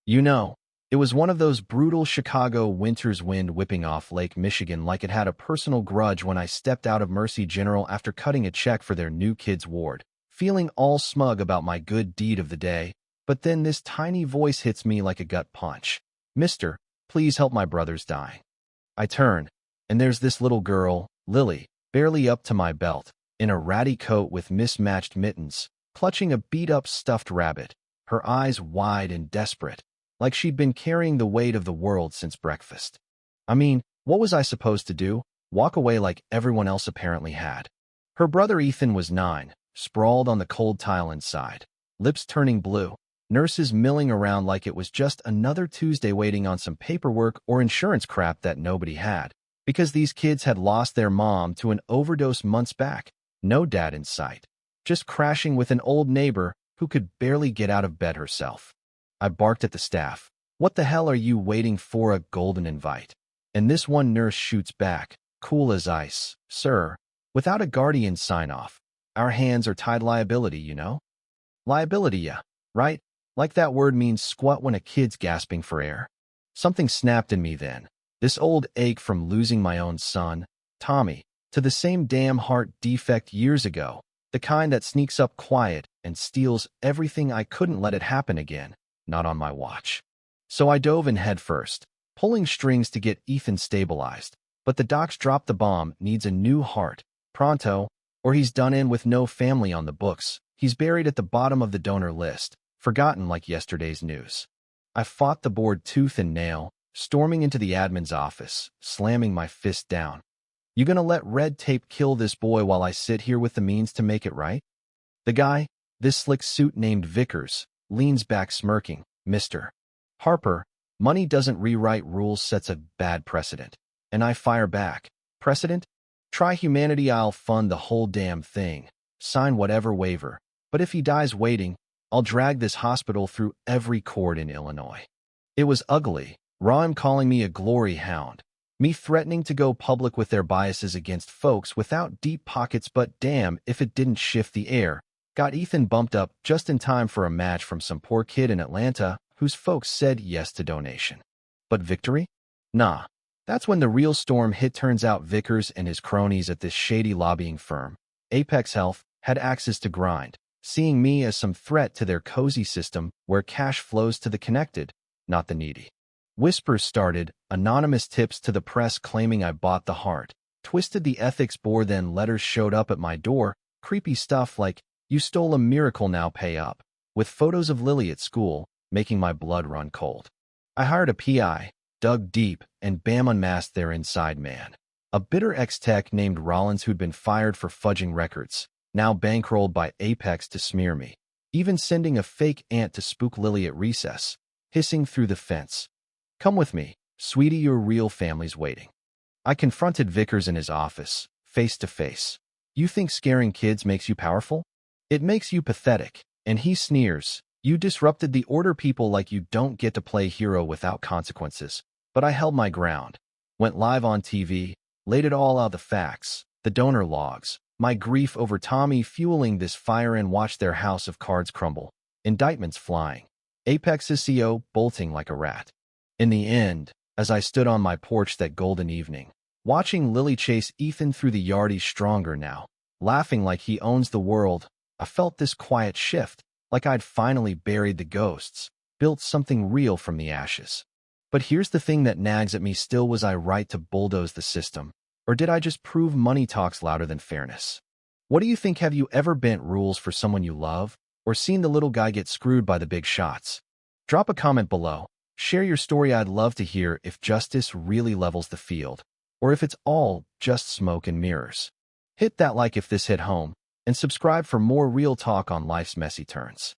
You know, it was one of those brutal Chicago winter's wind whipping off Lake Michigan like it had a personal grudge when I stepped out of Mercy General after cutting a check for their new kids' ward, feeling all smug about my good deed of the day. But then this tiny voice hits me like a gut punch. Mister, please help my brother's dying. I turn, and there's this little girl, Lily, barely up to my belt, in a ratty coat with mismatched mittens, clutching a beat-up stuffed rabbit, her eyes wide and desperate, like she'd been carrying the weight of the world since breakfast. I mean, what was I supposed to do? Walk away like everyone else apparently had. Her brother Ethan was 9, sprawled on the cold tile inside, lips turning blue, nurses milling around like it was just another Tuesday waiting on some paperwork or insurance crap that nobody had, because these kids had lost their mom to an overdose months back. No dad in sight, just crashing with an old neighbor who could barely get out of bed herself. I barked at the staff. What the hell are you waiting for, a golden invite? And this one nurse shoots back, cool as ice. Sir, without a guardian sign-off, our hands are tied liability, you know? Liability, yeah, right? Like that word means squat when a kid's gasping for air. Something snapped in me then. This old ache from losing my own son, Tommy, to the same damn heart defect years ago, the kind that sneaks up quiet and steals everything. I couldn't let it happen again, not on my watch. So I dove in headfirst, pulling strings to get Ethan stabilized. But the docs dropped the bomb, needs a new heart, pronto, or he's done in with no family on the books. He's buried at the bottom of the donor list, forgotten like yesterday's news. I fought the board tooth and nail, storming into the admin's office, slamming my fist down. You gonna let red tape kill this boy while I sit here with the means to make it right? The guy, this slick suit named Vickers, leans back smirking. Mr. Harper, money doesn't rewrite rules, sets a bad precedent. And I fire back. Precedent? Try humanity, I'll fund the whole damn thing. Sign whatever waiver. But if he dies waiting, I'll drag this hospital through every court in Illinois. It was ugly. Rahm calling me a glory hound. Me threatening to go public with their biases against folks without deep pockets, but damn if it didn't shift the air. Got Ethan bumped up just in time for a match from some poor kid in Atlanta whose folks said yes to donation. But victory? Nah. That's when the real storm hit. Turns out Vickers and his cronies at this shady lobbying firm, Apex Health, had axes to grind, seeing me as some threat to their cozy system where cash flows to the connected, not the needy. Whispers started, anonymous tips to the press claiming I bought the heart, twisted the ethics board. Then letters showed up at my door, creepy stuff like, you stole a miracle, now pay up, with photos of Lily at school, making my blood run cold. I hired a PI, dug deep, and bam, unmasked their inside man. A bitter ex-tech named Rollins who'd been fired for fudging records, now bankrolled by Apex to smear me, even sending a fake aunt to spook Lily at recess, hissing through the fence. Come with me, sweetie, your real family's waiting. I confronted Vickers in his office, face to face. You think scaring kids makes you powerful? It makes you pathetic. And he sneers. You disrupted the order, people like you don't get to play hero without consequences. But I held my ground. Went live on TV, laid it all out, the facts, the donor logs, my grief over Tommy fueling this fire, and watched their house of cards crumble. Indictments flying. Apex's CEO bolting like a rat. In the end, as I stood on my porch that golden evening, watching Lily chase Ethan through the yard, he's stronger now, laughing like he owns the world, I felt this quiet shift, like I'd finally buried the ghosts, built something real from the ashes. But here's the thing that nags at me still, was I right to bulldoze the system? Or did I just prove money talks louder than fairness? What do you think? Have you ever bent rules for someone you love, or seen the little guy get screwed by the big shots? Drop a comment below. Share your story. I'd love to hear if justice really levels the field, or if it's all just smoke and mirrors. Hit that like if this hit home, and subscribe for more real talk on life's messy turns.